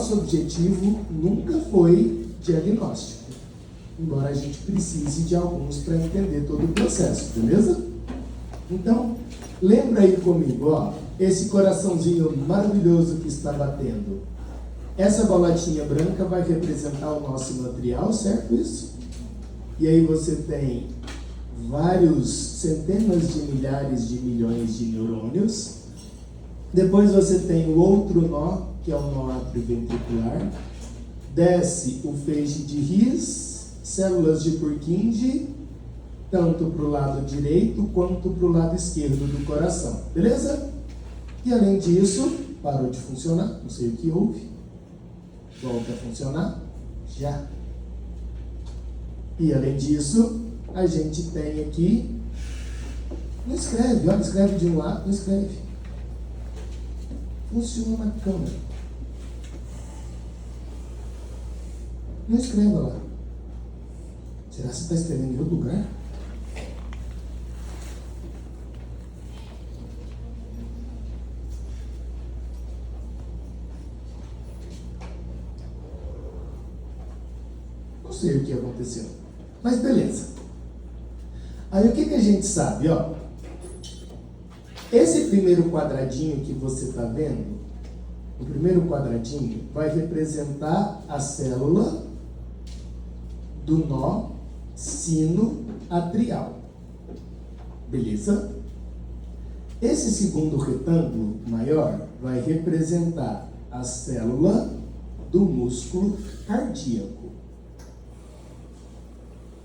nosso objetivo nunca foi diagnóstico, embora a gente precise de alguns para entender todo o processo, beleza? Então, lembra aí comigo, ó, esse coraçãozinho maravilhoso que está batendo. Essa boletinha branca vai representar o nosso material, certo isso? E aí você tem vários centenas de milhares de milhões de neurônios. Depois você tem o outro nó, que é o nó atrioventricular. Desce o feixe de His, células de Purkinje, tanto para o lado direito quanto para o lado esquerdo do coração. Beleza? E além disso, parou de funcionar, não sei o que houve. Volta a funcionar, já. E além disso, a gente tem aqui, não escreve, olha, escreve de um lado, não escreve. Funciona na câmera. Não escreva lá. Será que você está escrevendo em outro lugar? Não sei o que aconteceu. Mas beleza. Aí o que a gente sabe, ó? Esse primeiro quadradinho que você está vendo, o primeiro quadradinho vai representar a célula do nó sino-atrial. Beleza? Esse segundo retângulo maior vai representar a célula do músculo cardíaco.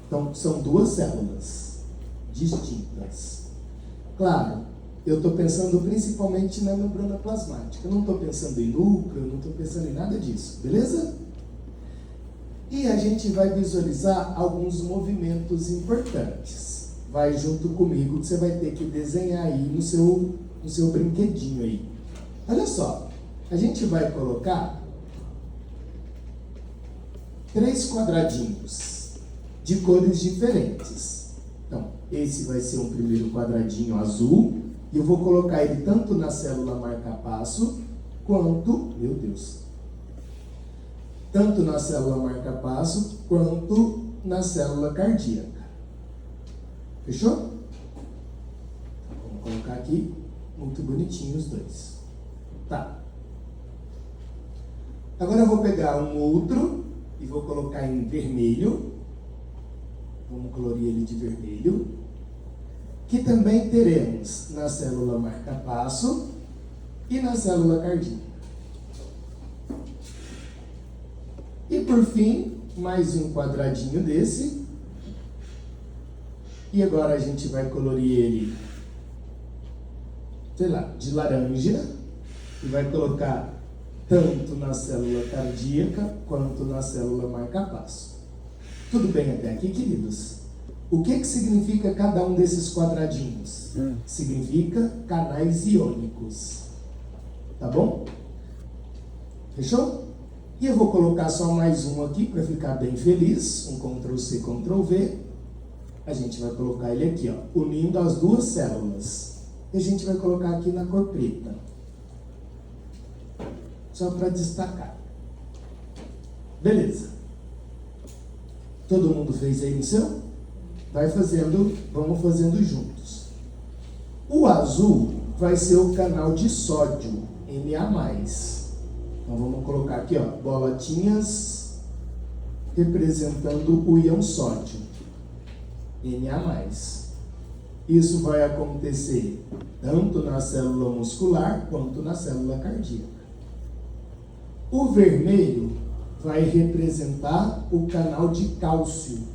Então, são duas células distintas. Claro, eu estou pensando principalmente na membrana plasmática. Eu não estou pensando em núcleo, eu não estou pensando em nada disso. Beleza? E a gente vai visualizar alguns movimentos importantes. Vai junto comigo, que você vai ter que desenhar aí no seu brinquedinho aí. Olha só, a gente vai colocar 3 quadradinhos de cores diferentes. Então, esse vai ser um primeiro quadradinho azul, e eu vou colocar ele tanto na célula marca-passo, quanto, meu Deus, tanto na célula marca-passo, quanto na célula cardíaca. Fechou? Vamos colocar aqui, muito bonitinho os dois. Tá. Agora eu vou pegar um outro, e vou colocar em vermelho. Vamos colorir ele de vermelho. Que também teremos na célula marca-passo e na célula cardíaca. E por fim, mais um quadradinho desse. E agora a gente vai colorir ele, sei lá, de laranja. E vai colocar tanto na célula cardíaca quanto na célula marca-passo. Tudo bem até aqui, queridos? O que significa cada um desses quadradinhos? Significa canais iônicos. Tá bom? Fechou? E eu vou colocar só mais um aqui para ficar bem feliz. Um Ctrl+C, Ctrl+V. A gente vai colocar ele aqui, ó, unindo as duas células. E a gente vai colocar aqui na cor preta. Só para destacar. Beleza. Todo mundo fez aí no seu? Vai fazendo, vamos fazendo juntos. O azul vai ser o canal de sódio, Na+. Então vamos colocar aqui, ó, bolotinhas representando o íon sódio, Na+. Isso vai acontecer tanto na célula muscular quanto na célula cardíaca. O vermelho vai representar o canal de cálcio.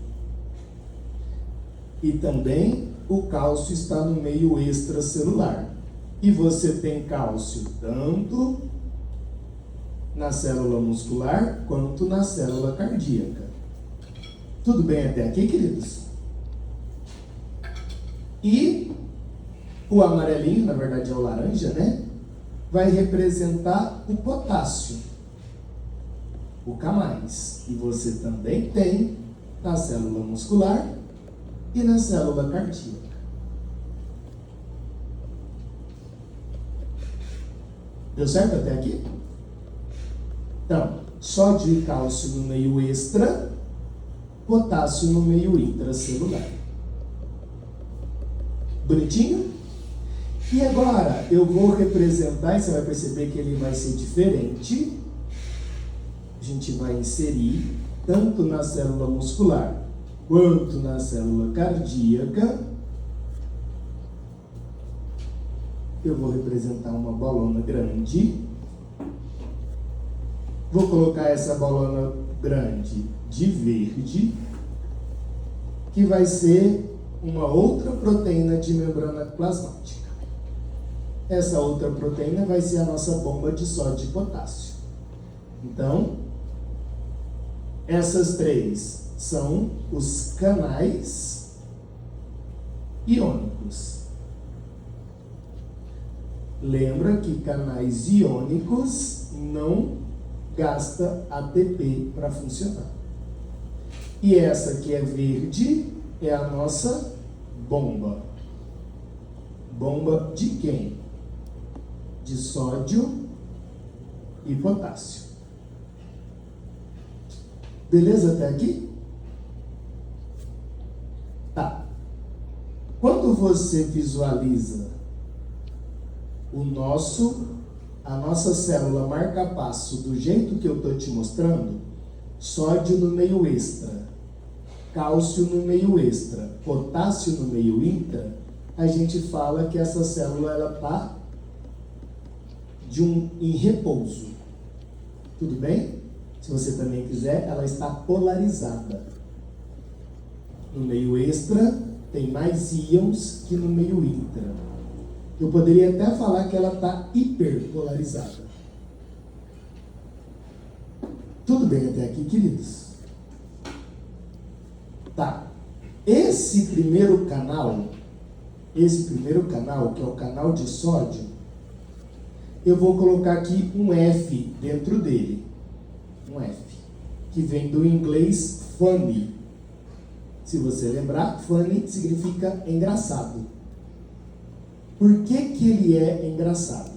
E também o cálcio está no meio extracelular. E você tem cálcio tanto na célula muscular quanto na célula cardíaca. Tudo bem até aqui, queridos? E o amarelinho, na verdade é o laranja, né? Vai representar o potássio, o K+. E você também tem na célula muscular e na célula cardíaca. Deu certo até aqui? Então, sódio e cálcio no meio extra, potássio no meio intracelular. Bonitinho? E agora eu vou representar, e você vai perceber que ele vai ser diferente. A gente vai inserir tanto na célula muscular quanto na célula cardíaca. Eu vou representar uma bolona grande. Vou colocar essa bolona grande de verde, que vai ser uma outra proteína de membrana plasmática. Essa outra proteína vai ser a nossa bomba de sódio e potássio. Então, essas três são os canais iônicos. Lembra que canais iônicos não gasta ATP para funcionar. E essa que é verde é a nossa bomba. Bomba de quem? De sódio e potássio. Beleza até aqui? Tá. Quando você visualiza a nossa célula marca-passo do jeito que eu estou te mostrando, sódio no meio extra, cálcio no meio extra, potássio no meio intra, a gente fala que essa célula ela está em repouso. Tudo bem? Se você também quiser, ela está polarizada. No meio extra tem mais íons que no meio intra. Eu poderia até falar que ela está hiperpolarizada. Tudo bem até aqui, queridos? Tá. Esse primeiro canal, que é o canal de sódio, eu vou colocar aqui um F dentro dele. Um F, que vem do inglês funny. Se você lembrar, funny significa engraçado. Por que que ele é engraçado?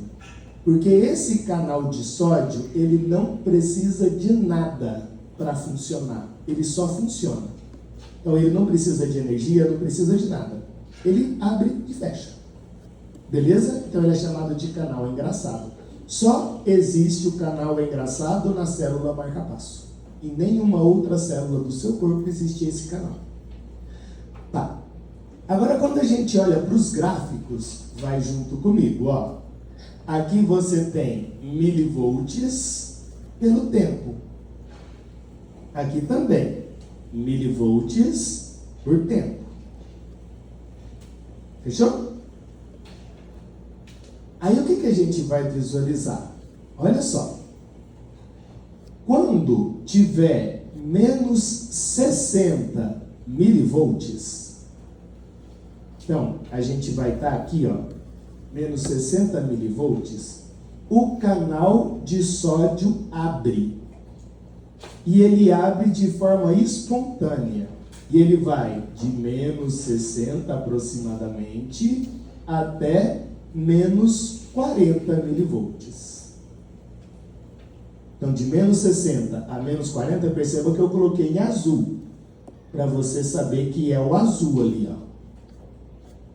Porque esse canal de sódio, ele não precisa de nada para funcionar. Ele só funciona. Então ele não precisa de energia, não precisa de nada. Ele abre e fecha. Beleza? Então ele é chamado de canal engraçado. Só existe o canal engraçado na célula marca-passo. Em nenhuma outra célula do seu corpo existe esse canal. Tá. Agora, quando a gente olha para os gráficos, vai junto comigo, ó. Aqui você tem milivolts pelo tempo. Aqui também, milivolts por tempo. Fechou? Aí o que a gente vai visualizar? Olha só. Quando tiver menos 60 milivolts, então, a gente vai estar aqui, ó, menos 60 milivolts, o canal de sódio abre. E ele abre de forma espontânea. E ele vai de menos 60 aproximadamente até menos 40 milivolts. Então, de menos 60 a menos 40, perceba que eu coloquei em azul, para você saber que é o azul ali, ó.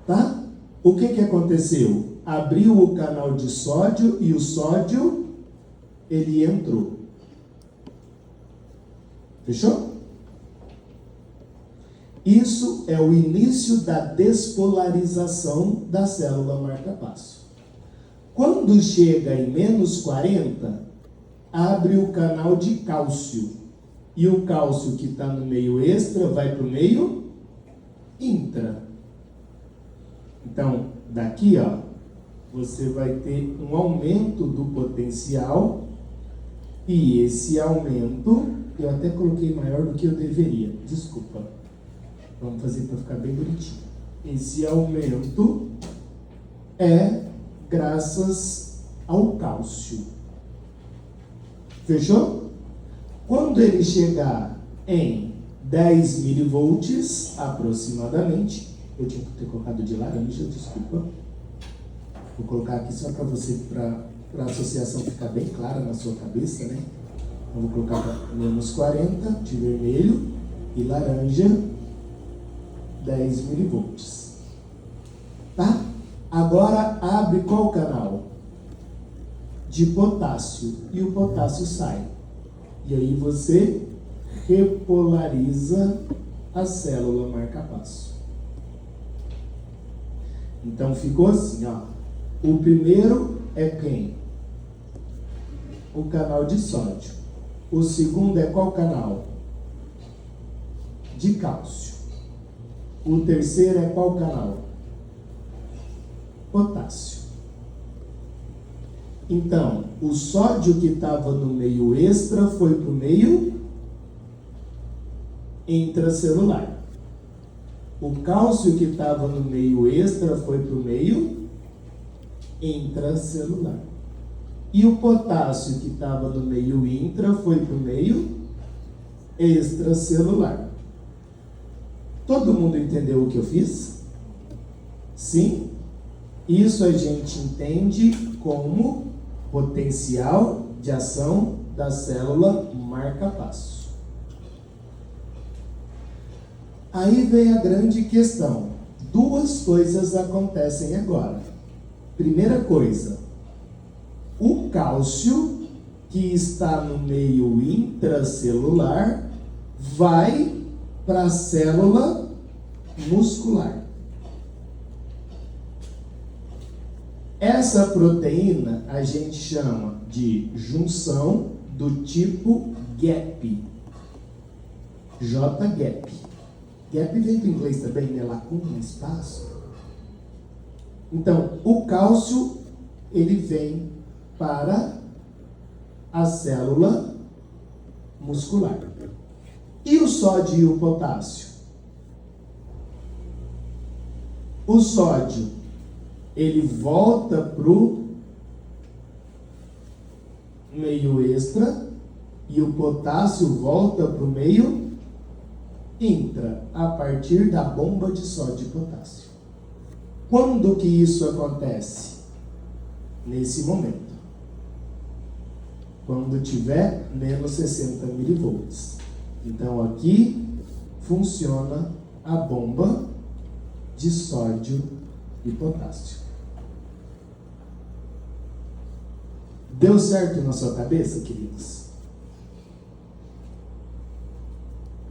Tá? O que aconteceu? Abriu o canal de sódio e o sódio, ele entrou. Fechou? Isso é o início da despolarização da célula marca-passo. Quando chega em menos 40, abre o canal de cálcio. E o cálcio que está no meio extra vai para o meio intra. Então, daqui, ó, você vai ter um aumento do potencial, e esse aumento, eu até coloquei maior do que eu deveria, desculpa. Vamos fazer para ficar bem bonitinho. Esse aumento é graças ao cálcio. Fechou? Quando ele chegar em 10 milivolts, aproximadamente, eu tinha que ter colocado de laranja, desculpa. Vou colocar aqui só para você, para a associação ficar bem clara na sua cabeça, né? Eu vou colocar menos 40 de vermelho e laranja 10 milivolts. Tá? Agora abre qual canal? De potássio. E o potássio sai. E aí você repolariza a célula marca-passo. Então ficou assim, ó. O primeiro é quem? O canal de sódio. O segundo é qual canal? De cálcio. O terceiro é qual canal? Potássio. Então, o sódio que estava no meio extra foi para o meio intracelular. O cálcio que estava no meio extra foi para o meio intracelular. E o potássio que estava no meio intra foi para o meio extracelular. Todo mundo entendeu o que eu fiz? Sim? Isso a gente entende como potencial de ação da célula marca-passo. Aí vem a grande questão. Duas coisas acontecem agora. Primeira coisa, o cálcio que está no meio intracelular vai para a célula muscular. Essa proteína a gente chama de junção do tipo GAP. J-GAP. GAP vem do inglês também, né? Lacuna, espaço. Então, o cálcio, ele vem para a célula muscular. E o sódio e o potássio? O sódio, ele volta para o meio extra e o potássio volta para o meio intra, a partir da bomba de sódio e potássio. Quando que isso acontece? Nesse momento. Quando tiver menos 60 milivolts. Então aqui funciona a bomba de sódio e potássio. Deu certo na sua cabeça, queridos?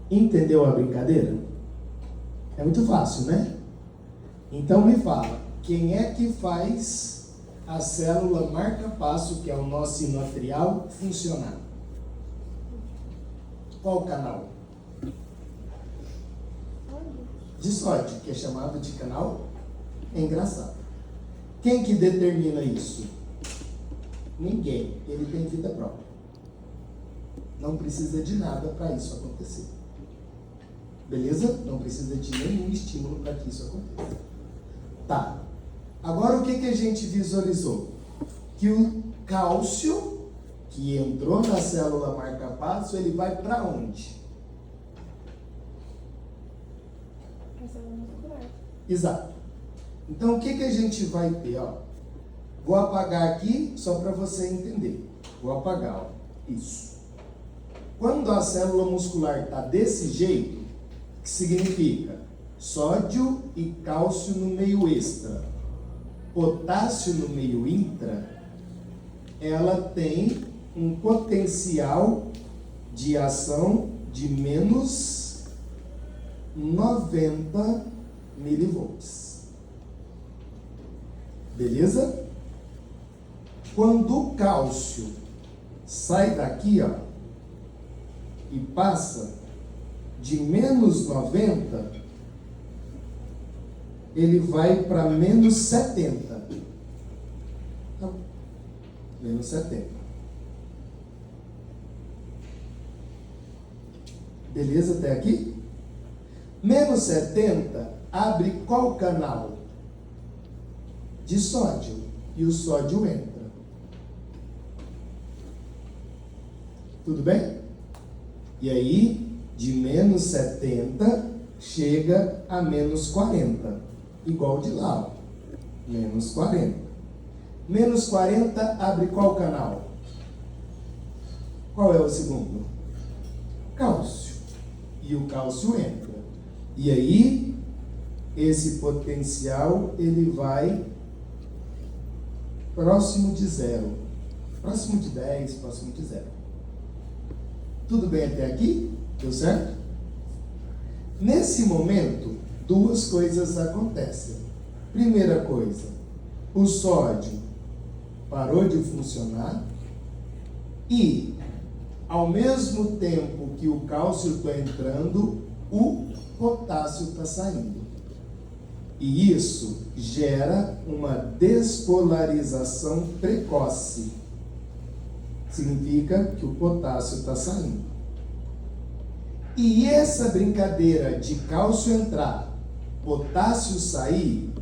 Entendeu a brincadeira? É muito fácil, né? Então me fala, quem é que faz a célula marca-passo, que é o nosso sinoatrial, funcionar? Qual canal? De sódio, que é chamado de canal engraçado. Quem que determina isso? Ninguém. Ele tem vida própria. Não precisa de nada para isso acontecer. Beleza? Não precisa de nenhum estímulo para que isso aconteça. Tá. Agora o que a gente visualizou? Que o cálcio que entrou na célula marca-passo, ele vai para onde? Para a célula muscular. Exato. Então o que a gente vai ter? Ó? Vou apagar aqui só para você entender. Vou apagar. Ó. Isso. Quando a célula muscular está desse jeito, que significa sódio e cálcio no meio extra, potássio no meio intra, ela tem um potencial de ação de menos 90 milivolts. Beleza? Quando o cálcio sai daqui, ó, e passa de menos 90, ele vai para menos 70. Então, menos 70. Beleza até aqui? Menos 70 abre qual canal? De sódio. E o sódio entra. Tudo bem? E aí, de menos 70, chega a menos 40. Igual de lá, ó. Menos 40. Menos 40 abre qual canal? Qual é o segundo? Cálcio. E o cálcio entra. E aí, esse potencial, ele vai próximo de zero. Próximo de 10, próximo de zero. Tudo bem até aqui? Deu certo? Nesse momento, duas coisas acontecem. Primeira coisa, o sódio parou de funcionar e, ao mesmo tempo que o cálcio está entrando, o potássio está saindo. E isso gera uma despolarização precoce. Significa que o potássio está saindo. E essa brincadeira de cálcio entrar, potássio sair,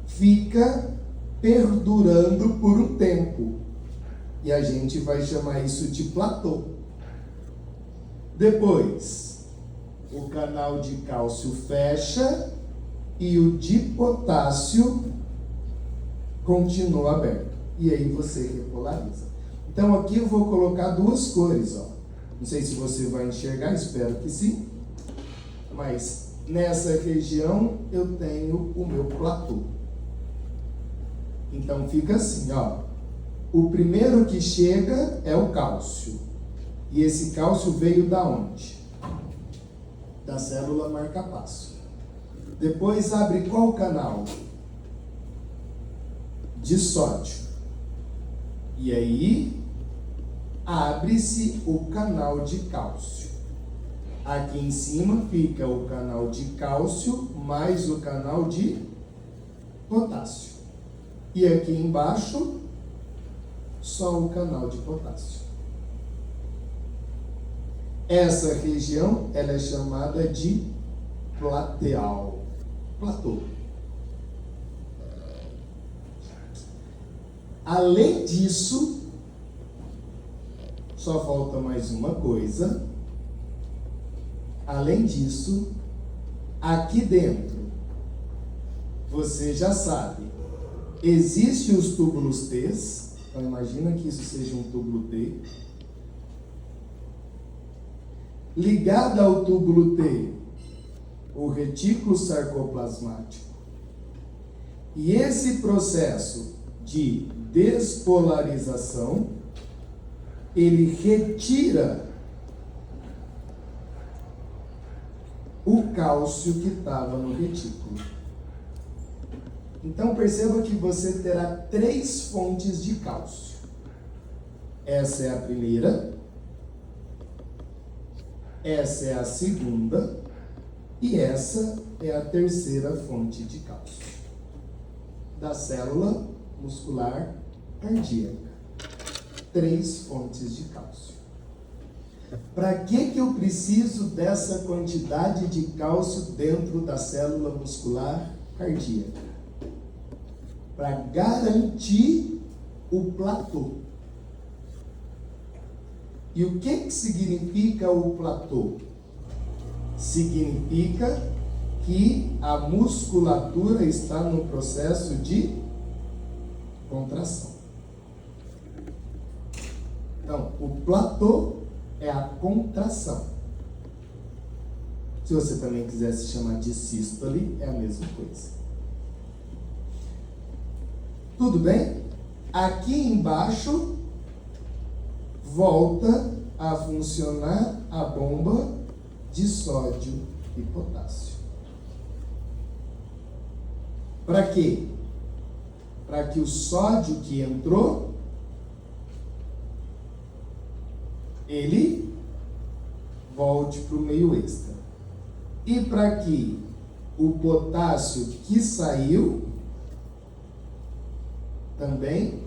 fica perdurando por um tempo. E a gente vai chamar isso de platô. Depois, o canal de cálcio fecha e o de potássio continua aberto. E aí você repolariza. Então aqui eu vou colocar duas cores, ó. Não sei se você vai enxergar, espero que sim. Mas nessa região eu tenho o meu platô. Então fica assim, ó. O primeiro que chega é o cálcio. E esse cálcio veio da onde? Da célula marca-passo. Depois abre qual canal? De sódio. E aí abre-se o canal de cálcio. Aqui em cima fica o canal de cálcio mais o canal de potássio. E aqui embaixo, só o canal de potássio. Essa região, ela é chamada de plateal. Platô. Além disso, só falta mais uma coisa. Além disso, aqui dentro, você já sabe, existem os túbulos T. Então imagina que isso seja um túbulo T. Ligado ao túbulo T, o retículo sarcoplasmático. E esse processo de despolarização, ele retira o cálcio que estava no retículo. Então perceba que você terá 3 fontes de cálcio. Essa é a primeira, essa é a segunda e essa é a terceira fonte de cálcio da célula muscular cardíaca. 3 fontes de cálcio. Para que eu preciso dessa quantidade de cálcio dentro da célula muscular cardíaca? Para garantir o platô. E o que significa o platô? Significa que a musculatura está no processo de contração. Então, o platô é a contração. Se você também quiser se chamar de sístole, é a mesma coisa. Tudo bem? Aqui embaixo volta a funcionar a bomba de sódio e potássio. Para quê? Para que o sódio que entrou, ele volte para o meio extra. E para que o potássio que saiu também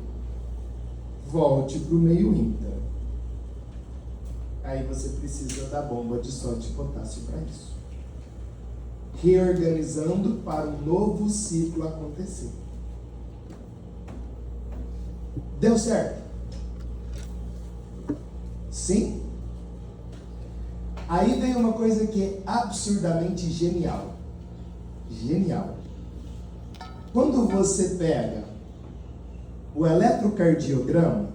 volte para o meio intra. Aí você precisa da bomba de sódio e potássio para isso. Reorganizando para um novo ciclo acontecer. Deu certo? Sim? Aí vem uma coisa que é absurdamente genial. Genial. Quando você pega o eletrocardiograma,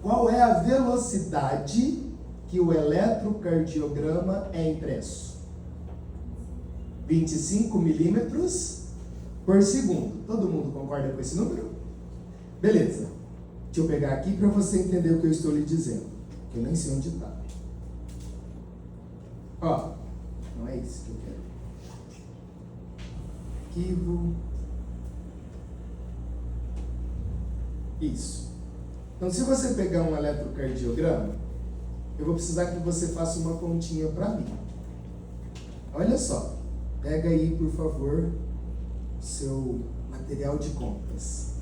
Qual é a velocidade que o eletrocardiograma é impresso? 25 milímetros por segundo. Todo mundo concorda com esse número? Beleza. Deixa eu pegar aqui para você entender o que eu estou lhe dizendo. Que eu nem sei onde está. Ó, não é isso que eu quero. Arquivo. Isso. Então, se você pegar um eletrocardiograma, eu vou precisar que você faça uma continha para mim. Olha só. Pega aí, por favor, seu material de contas.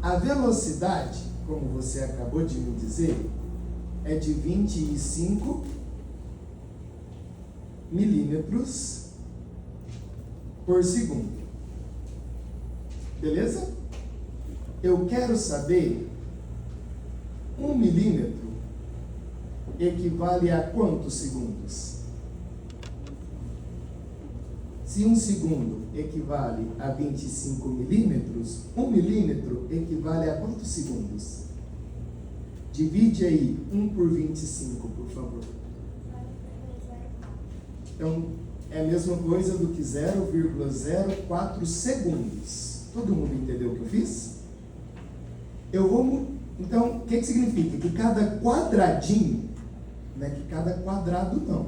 A velocidade, como você acabou de me dizer, é de 25 milímetros por segundo. Beleza? Eu quero saber 1 milímetro equivale a quantos segundos? Se 1 segundo equivale a 25 milímetros, 1 milímetro equivale a quantos segundos? Divide aí 1 por 25, por favor. Então, é a mesma coisa do que 0,04 segundos. Todo mundo entendeu o que eu fiz? Então, o que significa? Que cada quadradinho, não é que cada quadrado não.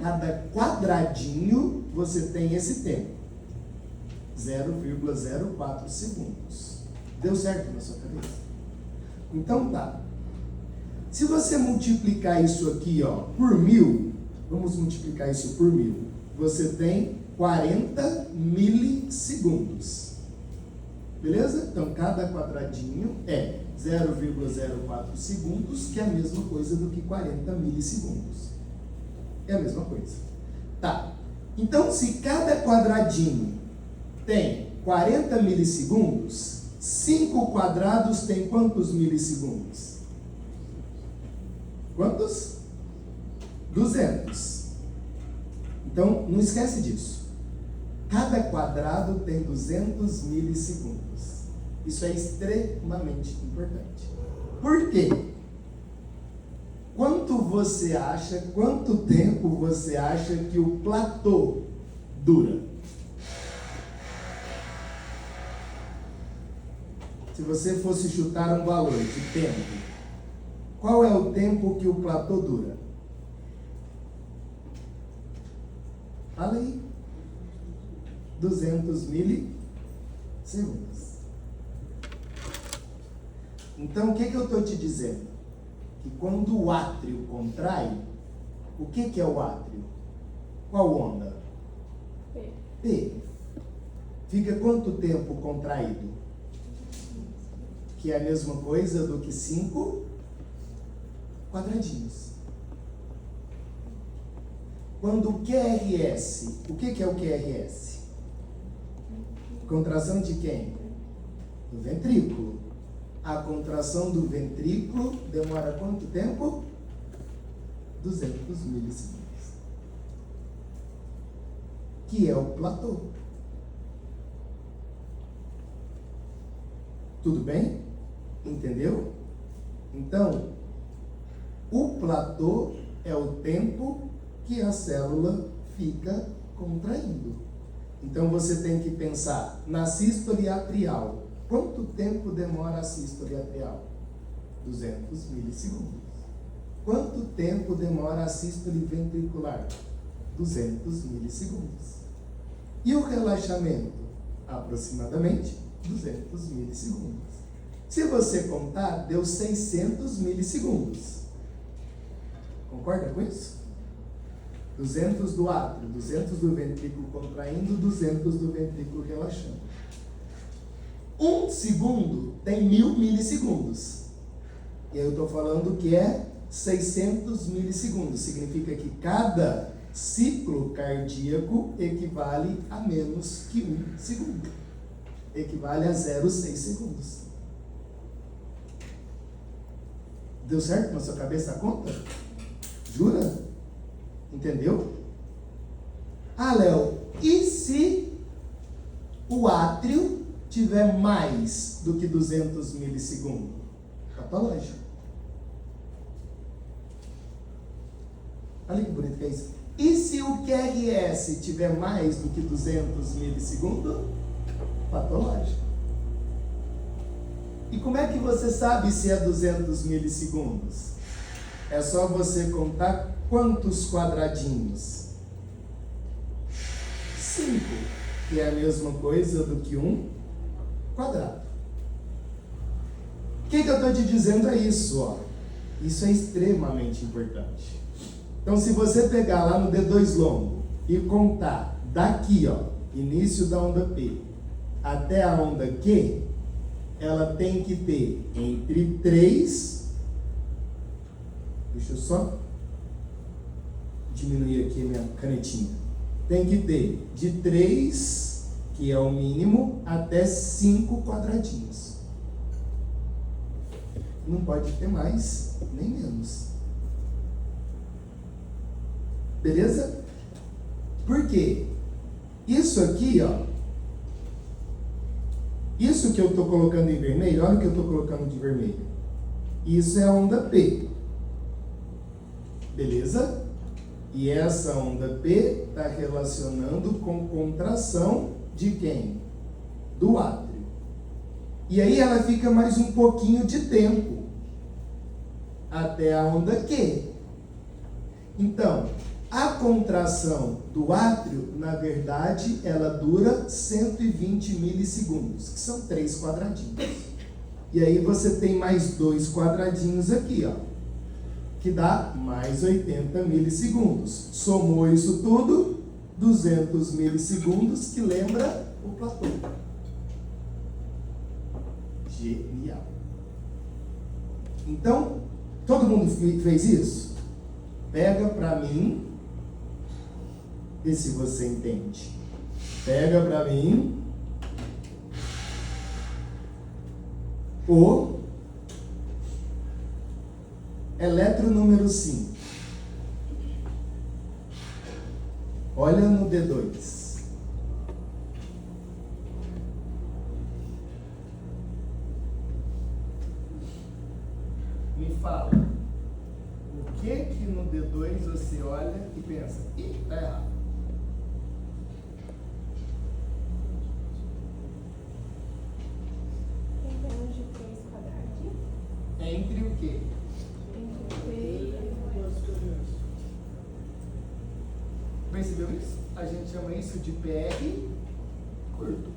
Cada quadradinho você tem esse tempo. 0,04 segundos. Deu certo na sua cabeça? Então tá. Se você multiplicar isso aqui, ó, por 1000, vamos multiplicar isso por 1000. Você tem 40 milissegundos. Beleza? Então, cada quadradinho é 0,04 segundos, que é a mesma coisa do que 40 milissegundos. É a mesma coisa. Tá. Então, se cada quadradinho tem 40 milissegundos, 5 quadrados tem quantos milissegundos? Quantos? 200. Então, não esquece disso. Cada quadrado tem 200 milissegundos. Isso é extremamente importante. Por quê? Quanto tempo você acha que o platô dura? Se você fosse chutar um valor de tempo, qual é o tempo que o platô dura? Fala aí. 200 milissegundos. Então, o que eu estou te dizendo? Que quando o átrio contrai, o que é o átrio? Qual onda? P. Fica quanto tempo contraído? Que é a mesma coisa do que 5 quadradinhos. Quando o QRS, o que é o QRS? Contração de quem? Do ventrículo. A contração do ventrículo demora quanto tempo? 200 milissegundos. Que é o platô. Tudo bem? Entendeu? Então, o platô é o tempo que a célula fica contraindo. Então, você tem que pensar na sístole atrial. Quanto tempo demora a sístole atrial? 200 milissegundos. Quanto tempo demora a sístole ventricular? 200 milissegundos. E o relaxamento? Aproximadamente 200 milissegundos. Se você contar, deu 600 milissegundos. Concorda com isso? 200 do átrio, 200 do ventrículo contraindo, 200 do ventrículo relaxando. 1 segundo tem 1000 milissegundos. E aí eu estou falando que é 600 milissegundos. Significa que cada ciclo cardíaco equivale a menos que 1 segundo. Equivale a 0,6 segundos. Deu certo na sua cabeça a conta? Jura? Entendeu? Ah, Léo, e se o átrio tiver mais do que 200 milissegundos? Patológico. Olha que bonito que é isso. E se o QRS tiver mais do que 200 milissegundos? Patológico. E como é que você sabe se é 200 milissegundos? É só você contar quantos quadradinhos? 5, que é a mesma coisa do que um quadrado. O que eu estou te dizendo é isso, ó. Isso é extremamente importante. Então, se você pegar lá no D2 longo e contar daqui, ó, início da onda P, até a onda Q, ela tem que ter entre 3, deixa eu só diminuir aqui a minha canetinha, tem que ter de 3, que é o mínimo, até 5 quadradinhos. Não pode ter mais, nem menos. Beleza? Por quê? Isso aqui, ó, isso que eu estou colocando em vermelho, olha o que eu estou colocando de vermelho. Isso é a onda P. Beleza? E essa onda P está relacionando com contração de quem? Do átrio. E aí ela fica mais um pouquinho de tempo até a onda Q. Então, a contração do átrio, na verdade, ela dura 120 milissegundos, que são 3 quadradinhos. E aí você tem mais 2 quadradinhos aqui, ó, que dá mais 80 milissegundos. Somou isso tudo, 200 milissegundos, que lembra o platô. Genial. Então, todo mundo fez isso? Pega para mim, vê se você entende. Pega para mim o eletro número 5. Olha no D2. Me fala, o que no D2 você olha e pensa, ih, tá errado. De 3 quadradinhos? Entre o quê? Percebeu isso? A gente chama isso de PR curto.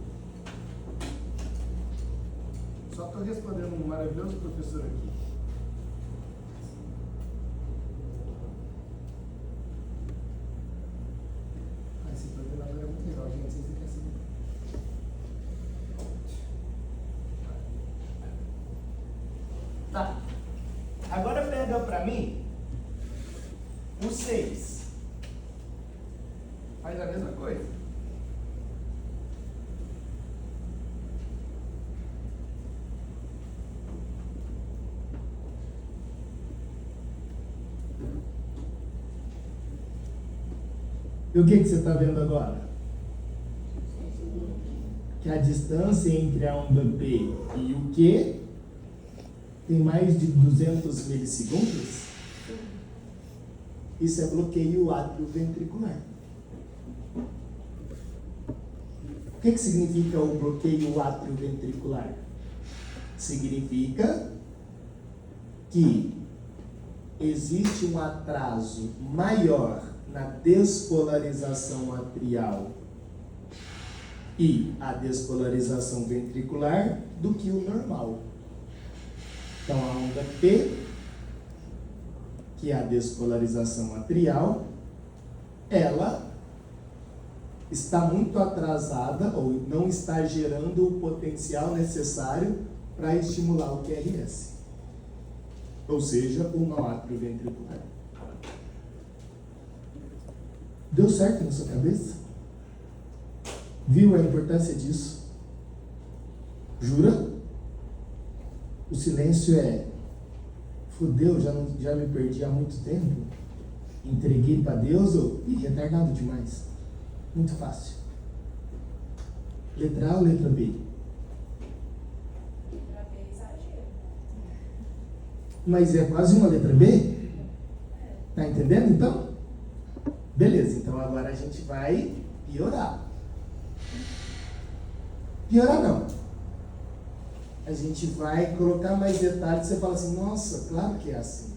Só estou respondendo um maravilhoso professor aqui. Esse coordenador é muito legal, gente. Vocês querem saber? Tá. Agora pega para mim o 6. Faz a mesma coisa. E o que você está vendo agora? Que a distância entre a onda P e o Q tem mais de 200 milissegundos? Isso é bloqueio átrio-ventricular. O que significa o bloqueio átrio-ventricular? Significa que existe um atraso maior na despolarização atrial e a despolarização ventricular do que o normal. Então a onda P, que é a despolarização atrial, ela está muito atrasada ou não está gerando o potencial necessário para estimular o QRS, ou seja, o nó átrio ventricular. Deu certo na sua cabeça? Viu a importância disso? Jura? O silêncio é: fudeu, já me perdi há muito tempo, entreguei para Deus, ou retardado demais. Muito fácil. Letra A ou letra B? Letra B é exagero. Mas é quase uma letra B? Tá entendendo então? Beleza, então agora a gente vai piorar. Piorar não. A gente vai colocar mais detalhes. Você fala assim, nossa, claro que é assim.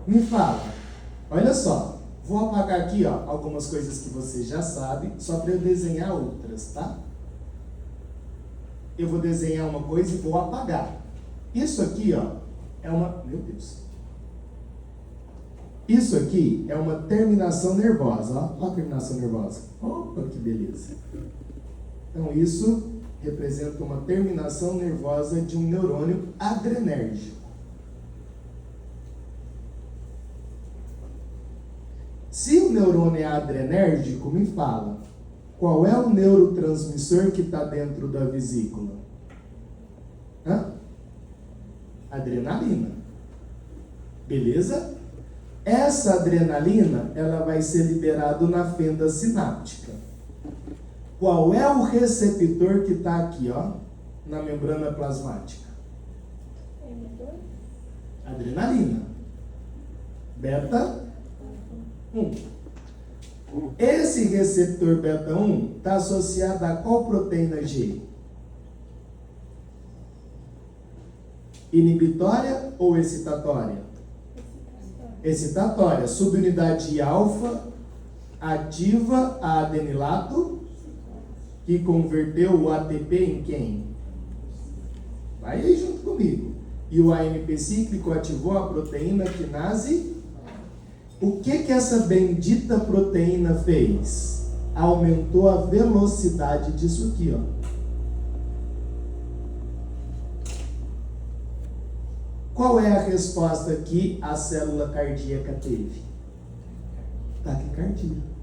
Me fala, olha só, vou apagar aqui ó, algumas coisas que você já sabe, só para eu desenhar outras, tá? Eu vou desenhar uma coisa e vou apagar. Isso aqui ó, é uma... Meu Deus. Isso aqui é uma terminação nervosa, ó. Olha a terminação nervosa. Opa, que beleza. Então isso representa uma terminação nervosa de um neurônio adrenérgico. Se o neurônio é adrenérgico, me fala, qual é o neurotransmissor que está dentro da vesícula? Adrenalina. Beleza? Essa adrenalina, ela vai ser liberada na fenda sináptica. Qual é o receptor que está aqui, ó, na membrana plasmática? M2. Adrenalina. Beta 1. Esse receptor beta 1 está associado a qual proteína G? Inibitória ou excitatória? Excitatória. Subunidade alfa ativa a adenilato, que converteu o ATP em quem? Vai aí junto comigo. E o AMP cíclico ativou a proteína quinase. O que essa bendita proteína fez? Aumentou a velocidade disso aqui, ó. Qual é a resposta que a célula cardíaca teve? Taquicardia.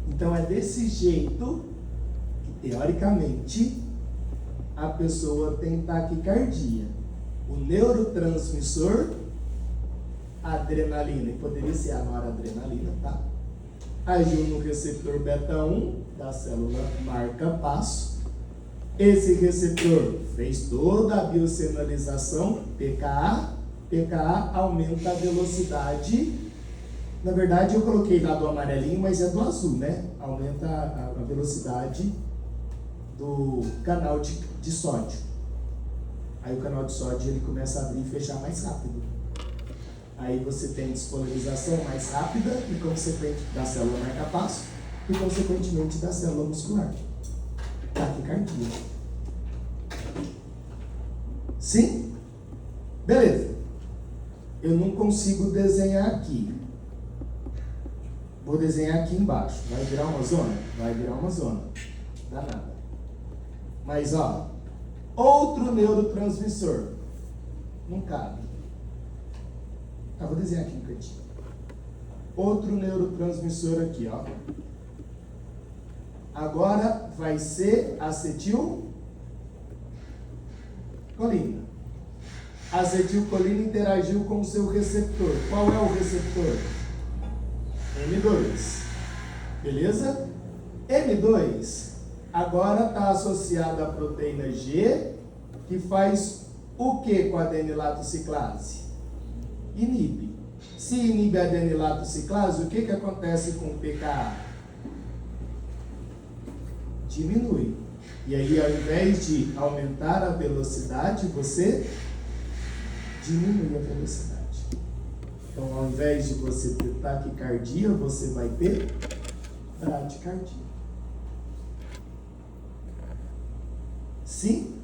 Então é desse jeito que, teoricamente, a pessoa tem taquicardia. O neurotransmissor, adrenalina, e poderia ser a noradrenalina, tá? Agiu no receptor beta 1 da célula marca-passo. Esse receptor fez toda a biosinalização, PKA. PKA aumenta a velocidade. Na verdade, eu coloquei lá do amarelinho, mas é do azul, né? Aumenta a velocidade do canal de sódio. Aí o canal de sódio ele começa a abrir e fechar mais rápido. Aí você tem despolarização mais rápida e consequente da célula marca-passo e consequentemente da célula muscular. Taquicardia. Sim? Beleza. Eu não consigo desenhar aqui. Vou desenhar aqui embaixo. Vai virar uma zona? Vai virar uma zona. Dá nada. Mas ó, outro neurotransmissor. Não cabe. Vou desenhar aqui no cantinho. Outro neurotransmissor aqui, ó. Agora vai ser acetilcolina. Acetilcolina interagiu com o seu receptor. Qual é o receptor? M2. Beleza? M2 agora está associado à proteína G, que faz o que com a adenilato ciclase? Inibe. Se inibe a adenilato ciclase, o que acontece com o PKA? Diminui. E aí, ao invés de aumentar a velocidade, você diminui a velocidade. Então, ao invés de você ter taquicardia, você vai ter bradicardia. Sim?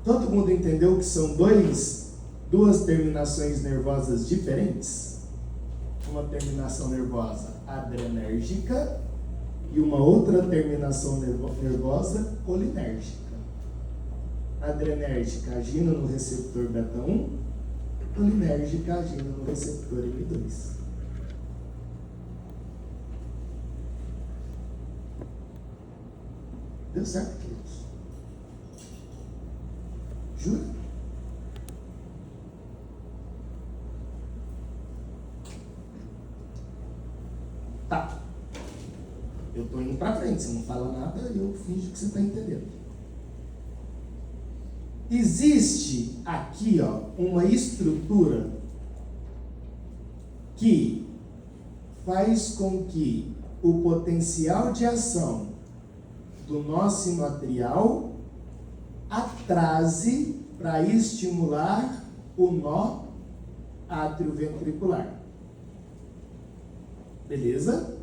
Todo mundo entendeu que são duas terminações nervosas diferentes? Uma terminação nervosa adrenérgica e uma outra terminação nervosa colinérgica. Adrenérgica agindo no receptor beta 1, colinérgica agindo no receptor M2. Deu certo, queridos? Jura? Tá. Eu tô indo pra frente, você não fala nada, eu finjo que você tá entendendo. Existe aqui, ó, uma estrutura que faz com que o potencial de ação do nó sinoatrial atrase para estimular o nó atrioventricular. Beleza?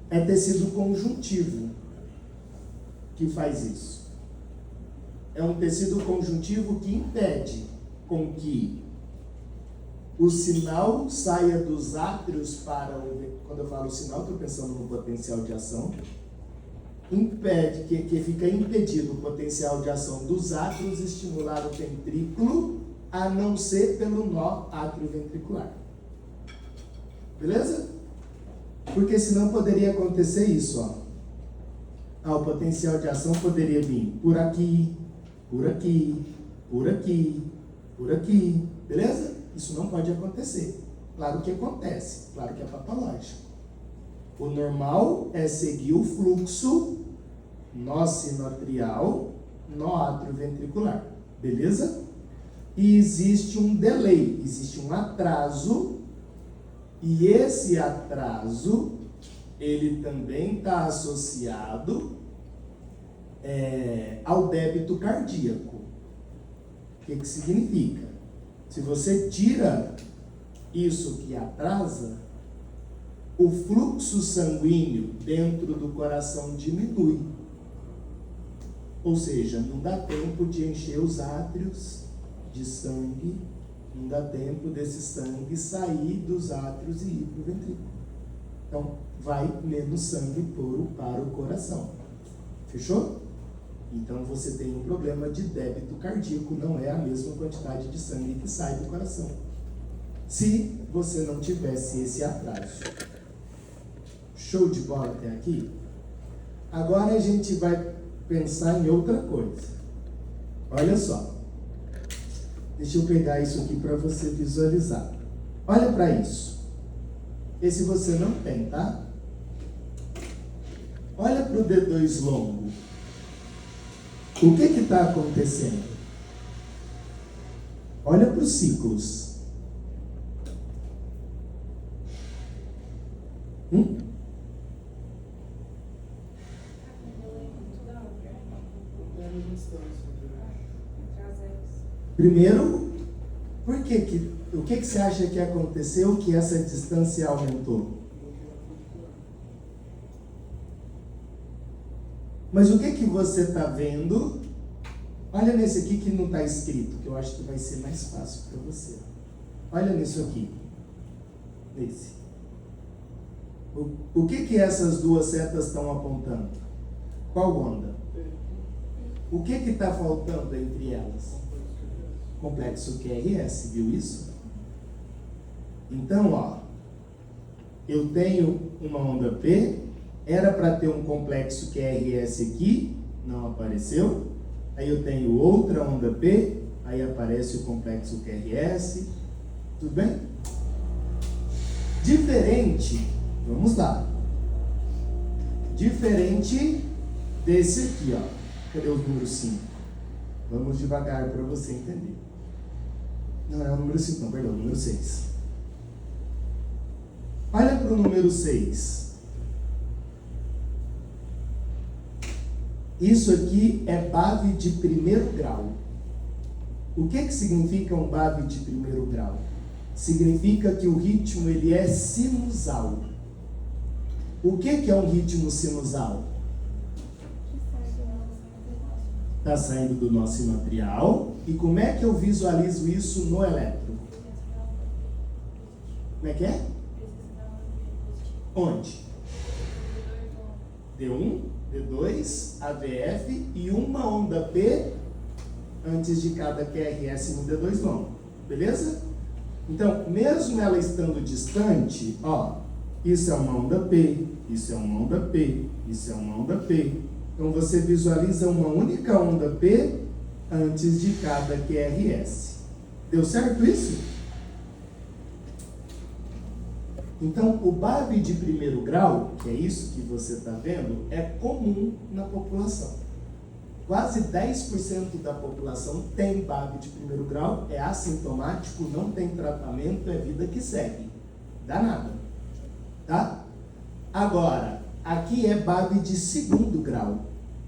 É tecido conjuntivo que faz isso. É um tecido conjuntivo que impede com que o sinal saia dos átrios para o... Quando eu falo sinal, estou pensando no potencial de ação. Impede, que fica impedido o potencial de ação dos átrios estimular o ventrículo, a não ser pelo nó atrioventricular. Beleza? Porque senão poderia acontecer isso, ó. O potencial de ação poderia vir por aqui, por aqui, por aqui, por aqui. Beleza? Isso não pode acontecer. Claro que acontece, claro que é patológico. O normal é seguir o fluxo nó sinoatrial, nó atrioventricular. Beleza? E existe um delay, existe um atraso, e esse atraso, ele também está associado ao débito cardíaco. O que significa? Se você tira isso que atrasa, o fluxo sanguíneo dentro do coração diminui. Ou seja, não dá tempo de encher os átrios de sangue, não dá tempo desse sangue sair dos átrios e ir para o ventrículo. Então, vai menos sangue para o coração. Fechou? Então, você tem um problema de débito cardíaco, não é a mesma quantidade de sangue que sai do coração. Se você não tivesse esse atraso. Show de bola até aqui? Agora a gente vai pensar em outra coisa. Olha só. Deixa eu pegar isso aqui para você visualizar. Olha para isso. Esse você não tem, tá? Olha para o D2 longo. O que está acontecendo? Olha para os ciclos. Primeiro, o que você acha que aconteceu que essa distância aumentou? Mas o que você está vendo? Olha nesse aqui que não está escrito, que eu acho que vai ser mais fácil para você. Olha nisso aqui. Nesse. O que essas duas setas estão apontando? Qual onda? O que está faltando entre elas? Complexo QRS, viu isso? Então, ó, eu tenho uma onda P, era para ter um complexo QRS aqui, não apareceu. Aí eu tenho outra onda P, aí aparece o complexo QRS. Tudo bem? Diferente, vamos lá. Diferente desse aqui, ó. Cadê o número 5? Vamos devagar para você entender. Não é o número 5, não, perdão, o número 6. Olha para o número 6. Isso aqui é BAV de primeiro grau. O que significa um BAV de primeiro grau? Significa que o ritmo ele é sinusal. O que é um ritmo sinusal? Está saindo do nó sinoatrial. E como é que eu visualizo isso no eletro? Como é que é? Onde? D1, D2, AVF e uma onda P antes de cada QRS no D2 longo. Beleza? Então, mesmo ela estando distante, ó, isso é uma onda P, isso é uma onda P, isso é uma onda P. Então, você visualiza uma única onda P antes de cada QRS. Deu certo isso? Então, o BAV de primeiro grau, que é isso que você está vendo, é comum na população. quase 10% da população tem BAV de primeiro grau, é assintomático, não tem tratamento, é vida que segue. Dá nada. Tá? Agora, aqui é BAV de segundo grau.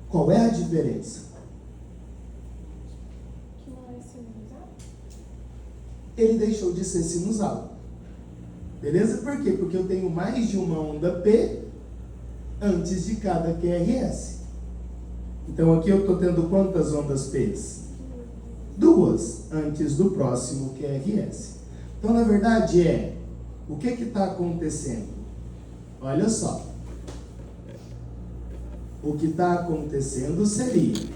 Qual é a diferença? Que não é sinusal? Ele deixou de ser sinusal. Beleza? Por quê? Porque eu tenho mais de uma onda P antes de cada QRS. Então aqui eu estou tendo quantas ondas P's? 2 antes do próximo QRS. Então, na verdade, o que está acontecendo? Olha só. O que está acontecendo seria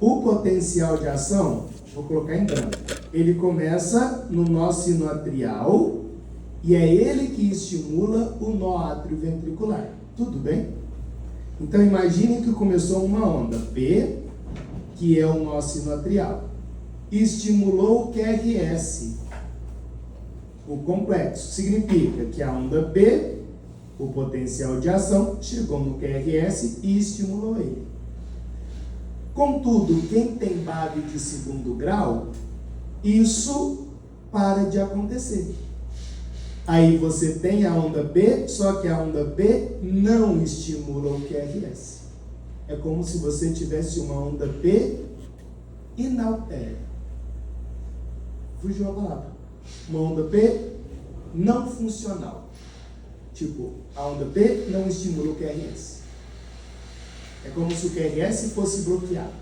o potencial de ação, vou colocar em branco, ele começa no nó sinoatrial e é ele que estimula o nó atrioventricular. Tudo bem? Então imagine que começou uma onda P, que é o nó sinoatrial, estimulou o QRS, o complexo. Significa que a onda P, o potencial de ação, chegou no QRS e estimulou ele. Contudo, quem tem BAV de segundo grau, isso para de acontecer. Aí você tem a onda B, só que a onda B não estimula o QRS. É como se você tivesse uma onda B inaltera. Fugiu a palavra. Uma onda B não funcional. Tipo, a onda B não estimula o QRS. É como se o QRS fosse bloqueado.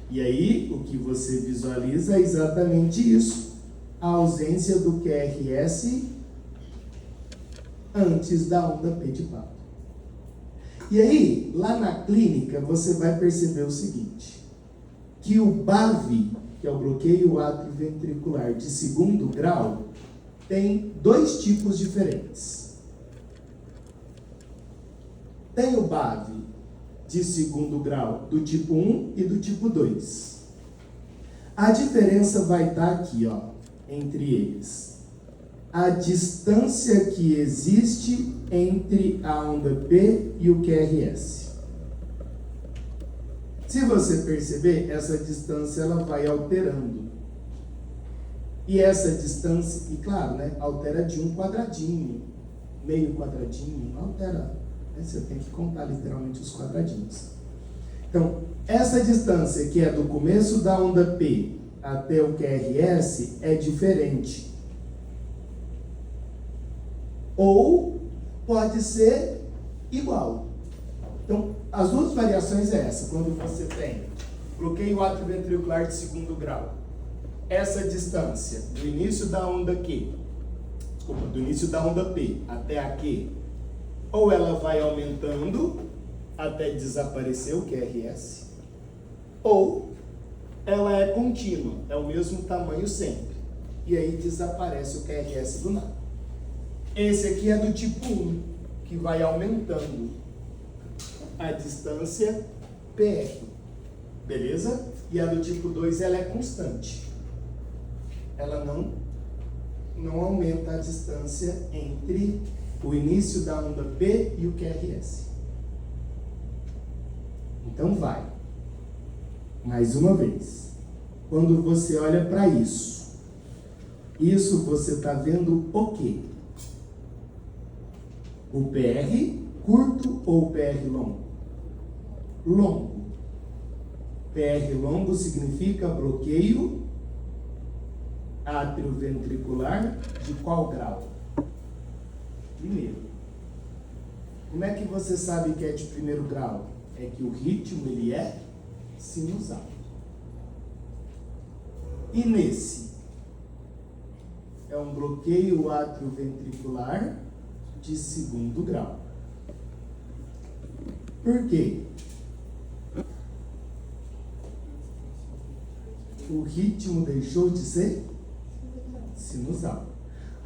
E aí, o que você visualiza é exatamente isso. A ausência do QRS antes da onda P de pato. E aí, lá na clínica, você vai perceber o seguinte, que o BAV, que é o bloqueio atrioventricular de segundo grau, tem 2 tipos diferentes. Tem o BAV de segundo grau do tipo 1 e do tipo 2. A diferença vai estar aqui, ó, entre eles. A distância que existe entre a onda P e o QRS. Se você perceber, essa distância ela vai alterando. E essa distância, e claro, né, altera de um quadradinho, meio quadradinho, altera. Né, você tem que contar literalmente os quadradinhos. Então, essa distância que é do começo da onda P até o QRS é diferente. Ou pode ser igual. Então, as duas variações é essa. Quando você tem bloqueio atrioventricular de segundo grau, essa distância do início da onda Q, do início da onda P até a Q, ou ela vai aumentando até desaparecer o QRS, ou ela é contínua, é o mesmo tamanho sempre, e aí desaparece o QRS do nada. Esse aqui é do tipo 1, que vai aumentando a distância PR, beleza? E a do tipo 2, ela é constante. Ela não aumenta a distância entre o início da onda P e o QRS. Então vai. Mais uma vez. Quando você olha para isso você está vendo o quê? O PR curto ou o PR longo? Longo. PR longo significa bloqueio atrioventricular de qual grau? Primeiro. Como é que você sabe que é de primeiro grau? É que o ritmo ele é sinusal. E nesse? É um bloqueio atrioventricular de segundo grau. Por quê? O ritmo deixou de ser sinusal.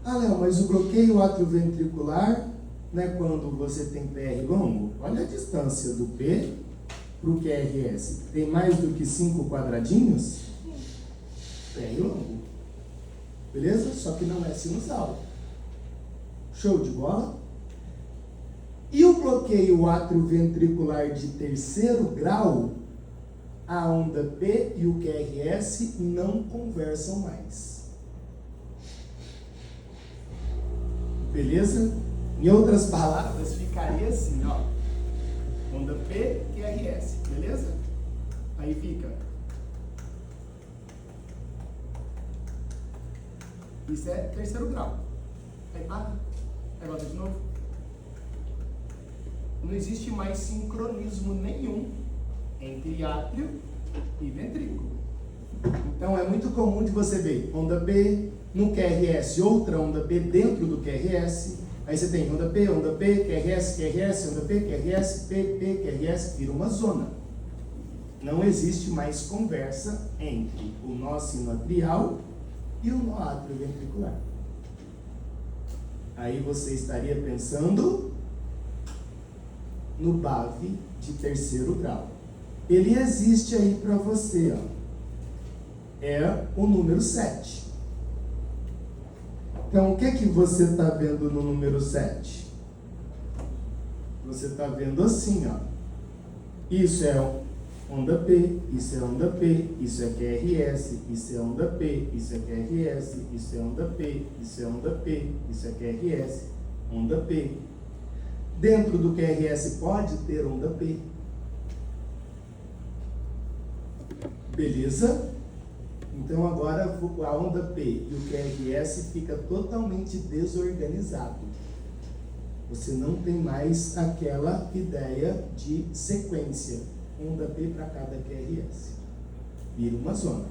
Ah, Léo, mas o bloqueio atrioventricular, né, quando você tem PR longo, olha a distância do P para o QRS. Tem mais do que 5 quadradinhos? PR longo. Beleza? Só que não é sinusal. Show de bola? E o coloquei o átrio ventricular de terceiro grau, a onda P e o QRS não conversam mais. Beleza? Em outras palavras, ficaria assim, ó. Onda P, QRS, beleza? Aí fica. Isso é terceiro grau. Aí para. Aí volta de novo. Não existe mais sincronismo nenhum entre átrio e ventrículo. Então é muito comum de você ver onda P no QRS, outra onda P dentro do QRS. Aí você tem onda P, QRS, QRS, onda P, QRS, P, QRS, vira uma zona. Não existe mais conversa entre o nó sinoatrial e o nó atrioventricular. Aí você estaria pensando no BAV de terceiro grau. Ele existe aí para você, ó. É o número 7. Então, o que que você está vendo no número 7? Você está vendo assim, ó. Isso é onda P, isso é onda P, isso é QRS, isso é onda P, isso é QRS, isso é onda P, isso é onda P, isso é QRS, onda P. Dentro do QRS pode ter onda P. Beleza? Então agora a onda P e o QRS fica totalmente desorganizado. Você não tem mais aquela ideia de sequência. Onda P para cada QRS. Vira uma zona.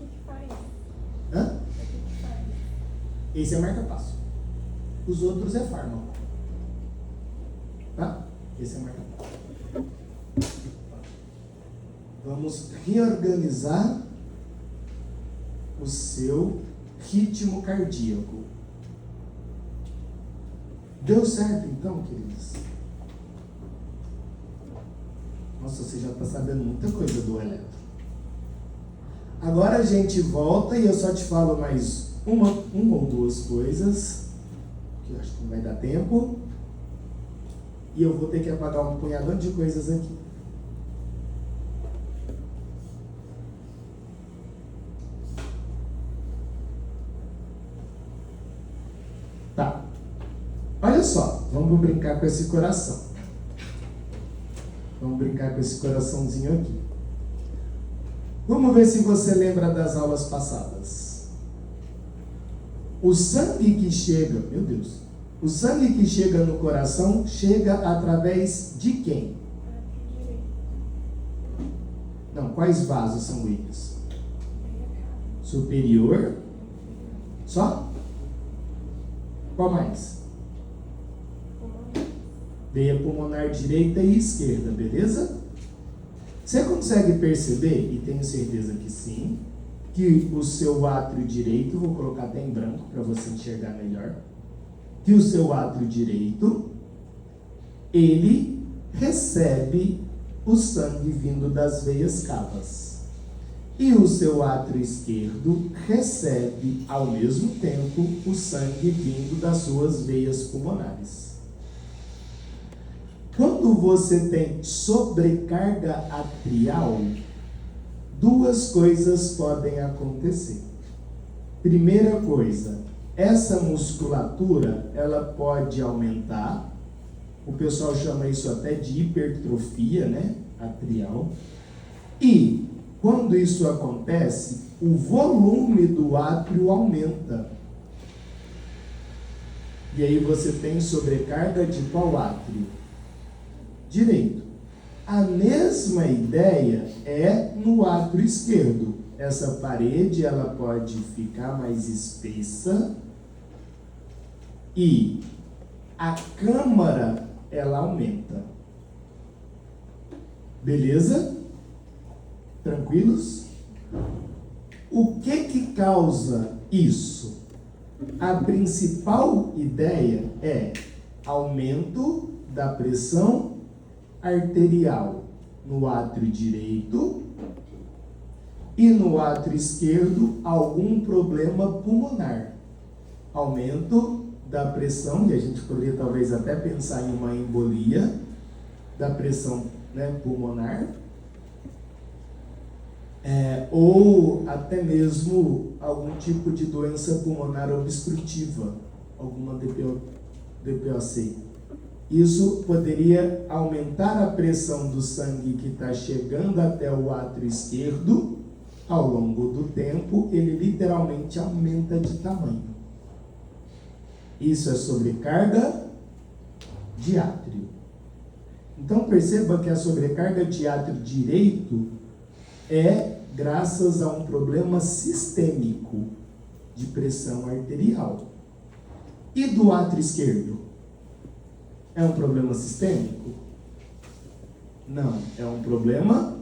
O que faz? Hã? O que faz? Esse é marca-passo. Os outros é fármaco. Tá? Esse é marca-passo. Vamos reorganizar o seu ritmo cardíaco. Deu certo então, queridos? Nossa, você já está sabendo muita coisa do eletro. Agora a gente volta e eu só te falo mais uma ou duas coisas, que eu acho que não vai dar tempo. E eu vou ter que apagar um punhado de coisas aqui. Tá. Olha só, vamos brincar com esse coração. Vamos brincar com esse coraçãozinho aqui. Vamos ver se você lembra das aulas passadas. O sangue que chega, meu Deus, o sangue que chega no coração chega através de quem? Não, quais vasos sanguíneos? Superior. Só? Qual mais? Veia pulmonar direita e esquerda, beleza? Você consegue perceber, e tenho certeza que sim, que o seu átrio direito, vou colocar até em branco para você enxergar melhor, que o seu átrio direito, ele recebe o sangue vindo das veias cavas. E o seu átrio esquerdo recebe, ao mesmo tempo, o sangue vindo das suas veias pulmonares. Quando você tem sobrecarga atrial, duas coisas podem acontecer. Primeira coisa, essa musculatura, ela pode aumentar, o pessoal chama isso até de hipertrofia, né, atrial, e quando isso acontece, o volume do átrio aumenta. E aí você tem sobrecarga de qual átrio? Direito. A mesma ideia é no átrio esquerdo. Essa parede ela pode ficar mais espessa e a câmara ela aumenta. Beleza? Tranquilos? O que causa isso? A principal ideia é aumento da pressão arterial no átrio direito e no átrio esquerdo algum problema pulmonar. Aumento da pressão, e a gente poderia talvez até pensar em uma embolia da pressão, né, pulmonar, ou até mesmo algum tipo de doença pulmonar obstrutiva, alguma DPOC. Isso poderia aumentar a pressão do sangue que está chegando até o átrio esquerdo. Ao longo do tempo, ele literalmente aumenta de tamanho. Isso é sobrecarga de átrio. Então perceba que a sobrecarga de átrio direito é graças a um problema sistêmico de pressão arterial. E do átrio esquerdo? É um problema sistêmico? Não, é um problema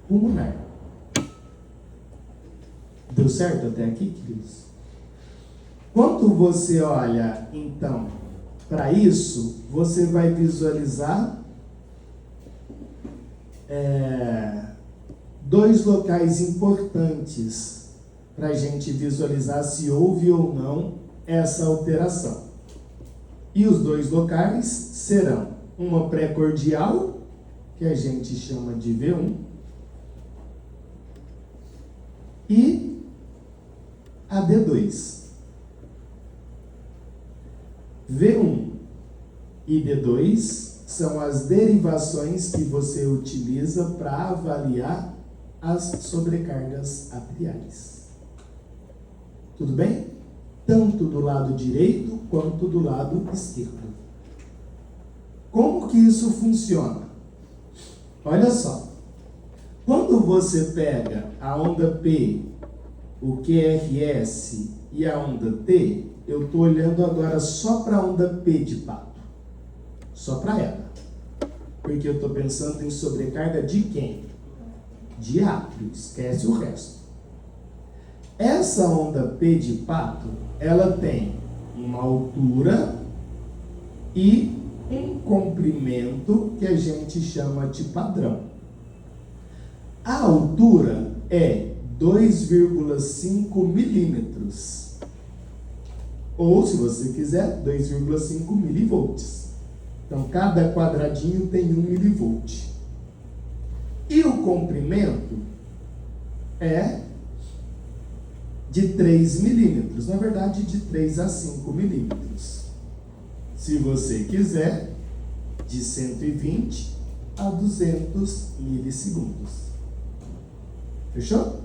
pulmonar. Deu certo até aqui, queridos? Quando você olha, então, para isso, você vai visualizar dois locais importantes para a gente visualizar se houve ou não essa alteração. E os dois locais serão uma pré-cordial, que a gente chama de V1, e a D2. V1 e D2 são as derivações que você utiliza para avaliar as sobrecargas atriais. Tudo bem? Tanto do lado direito quanto do lado esquerdo. Como que isso funciona? Olha só. Quando você pega a onda P, o QRS e a onda T, eu estou olhando agora só para a onda P de pato. Só para ela. Porque eu estou pensando em sobrecarga de quem? De átrio. Esquece o resto. Essa onda P de pato, ela tem uma altura e um comprimento que a gente chama de padrão. A altura é 2,5 milímetros. Ou, se você quiser, 2,5 milivolts. Então, cada quadradinho tem 1 milivolt. E o comprimento é de 3 milímetros. Na verdade, de 3 a 5 milímetros. Se você quiser, de 120 a 200 milissegundos. Fechou?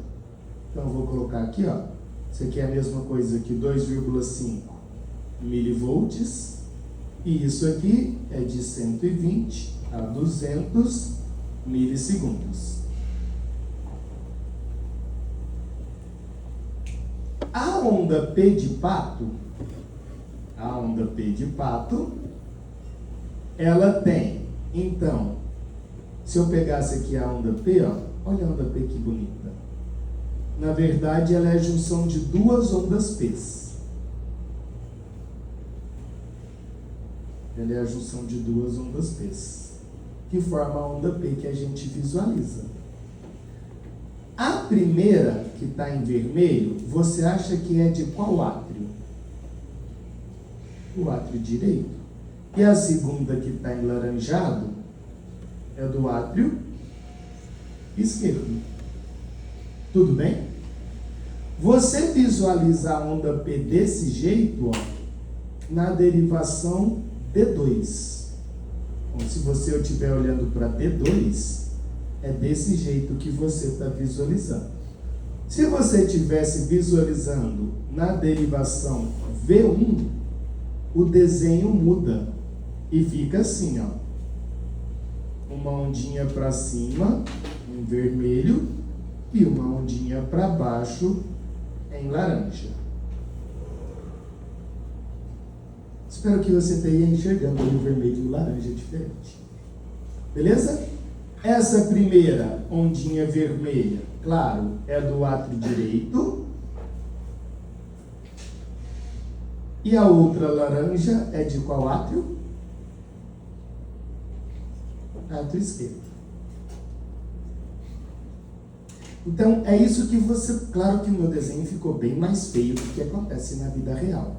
Então, eu vou colocar aqui, ó. Isso aqui é a mesma coisa que 2,5 milivolts. E isso aqui é de 120 a 200 milissegundos. A onda P de pato, ela tem, então, se eu pegasse aqui a onda P, ó, olha a onda P que bonita. Na verdade, ela é a junção de duas ondas P's. Ela é a junção de duas ondas P's, que forma a onda P que a gente visualiza. A primeira, que está em vermelho, você acha que é de qual átrio? O átrio direito. E a segunda, que está em laranjado, é do átrio esquerdo. Tudo bem? Você visualiza a onda P desse jeito, ó, na derivação D2. Então, se você estiver olhando para D2, é desse jeito que você está visualizando. Se você estivesse visualizando na derivação V1, o desenho muda e fica assim, ó. Uma ondinha para cima em vermelho e uma ondinha para baixo em laranja. Espero que você tenha enxergando o vermelho e o laranja diferente. Beleza? Essa primeira ondinha vermelha, claro, é do átrio direito. E a outra laranja é de qual átrio? Átrio esquerdo. Então, é isso que você... Claro que o meu desenho ficou bem mais feio do que acontece na vida real.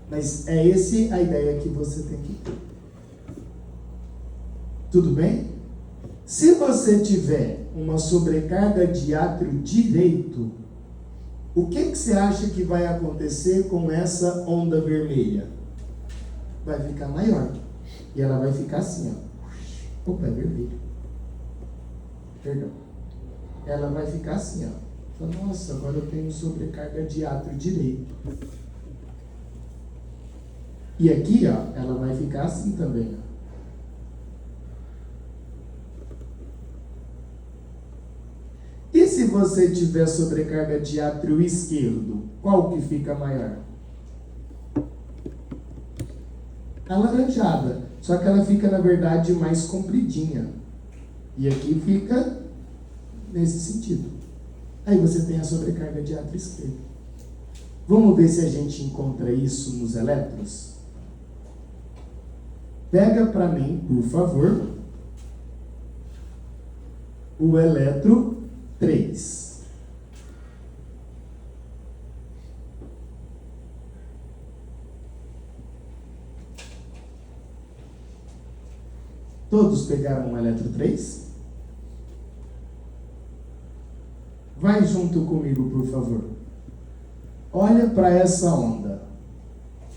Mas é essa a ideia que você tem que ter. Tudo bem? Se você tiver uma sobrecarga de átrio direito, o que você acha que vai acontecer com essa onda vermelha? Vai ficar maior. E ela vai ficar assim, ó. Opa, é vermelho. Perdão. Ela vai ficar assim, ó. Fala, nossa, agora eu tenho sobrecarga de átrio direito. E aqui, ó, ela vai ficar assim também, ó. E se você tiver sobrecarga de átrio esquerdo, qual que fica maior? Alaranjada. Só que ela fica, na verdade, mais compridinha. E aqui fica nesse sentido. Aí você tem a sobrecarga de átrio esquerdo. Vamos ver se a gente encontra isso nos elétrons? Pega para mim, por favor, o eletro 3. Todos pegaram o eletro 3? Vai junto comigo, por favor. Olha para essa onda.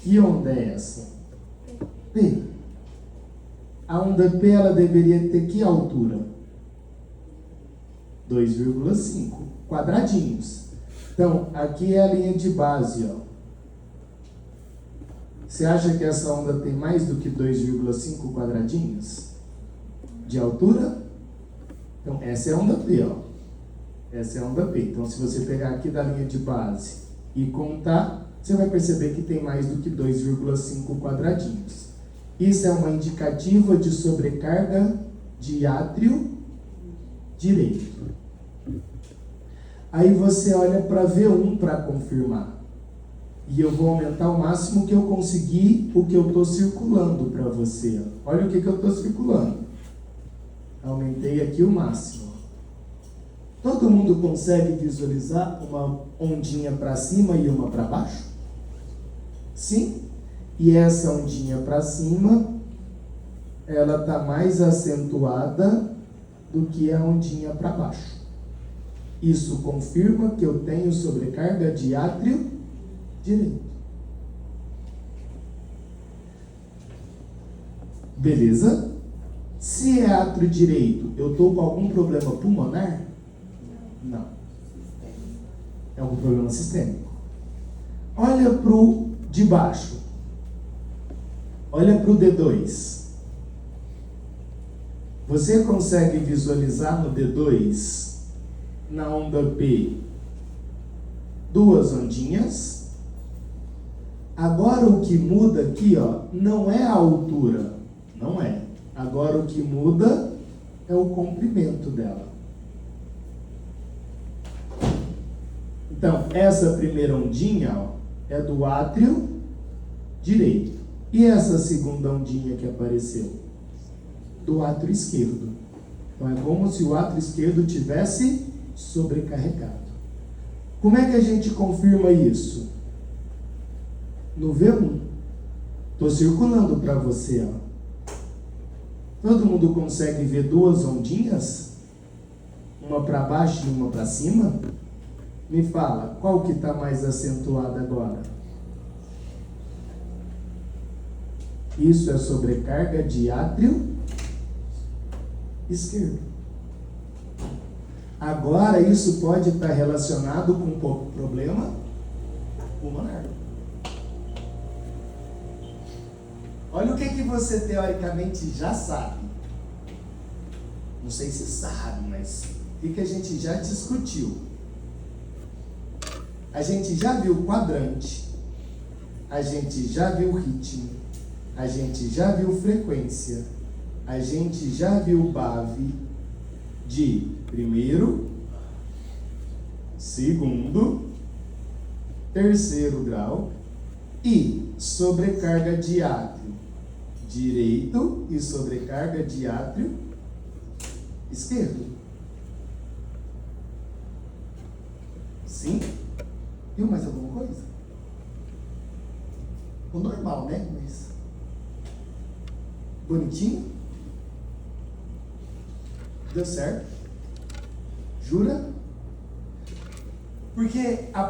Que onda é essa? P. A onda P, ela deveria ter que altura? 2,5 quadradinhos. Então, aqui é a linha de base, ó. Você acha que essa onda tem mais do que 2,5 quadradinhos de altura? Então, essa é a onda P, ó. Essa é a onda P. Então, se você pegar aqui da linha de base e contar, você vai perceber que tem mais do que 2,5 quadradinhos. Isso é uma indicativa de sobrecarga de átrio direito. Aí você olha para V1 para confirmar. E eu vou aumentar o máximo que eu conseguir o que eu estou circulando para você. Olha o que eu estou circulando. Aumentei aqui o máximo. Todo mundo consegue visualizar uma ondinha para cima e uma para baixo? Sim? E essa ondinha para cima, ela está mais acentuada do que a ondinha para baixo. Isso confirma que eu tenho sobrecarga de átrio direito. Beleza? Se é átrio direito, eu estou com algum problema pulmonar? Não. É um problema sistêmico. Olha para o de baixo. Olha para o D2. Você consegue visualizar no D2, na onda P, duas ondinhas? Agora o que muda aqui, ó, não é a altura. Não é. Agora o que muda é o comprimento dela. Então, essa primeira ondinha, ó, é do átrio direito. E essa segunda ondinha que apareceu? Do átrio esquerdo. Então, é como se o átrio esquerdo tivesse sobrecarregado. Como é que a gente confirma isso? No V1. Estou circulando para você, ó. Todo mundo consegue ver duas ondinhas? Uma para baixo e uma para cima? Me fala, qual que está mais acentuada agora? Isso é sobrecarga de átrio esquerdo. Agora, isso pode estar relacionado com um problema pulmonar. Olha o que você teoricamente já sabe. Não sei se sabe, mas o que a gente já discutiu? A gente já viu quadrante, a gente já viu ritmo, a gente já viu frequência, a gente já viu BAV de primeiro, segundo, terceiro grau e sobrecarga de átrio direito e sobrecarga de átrio esquerdo. Sim? Viu mais alguma coisa? o normal, né? Mas bonitinho? Deu certo? Jura? Porque a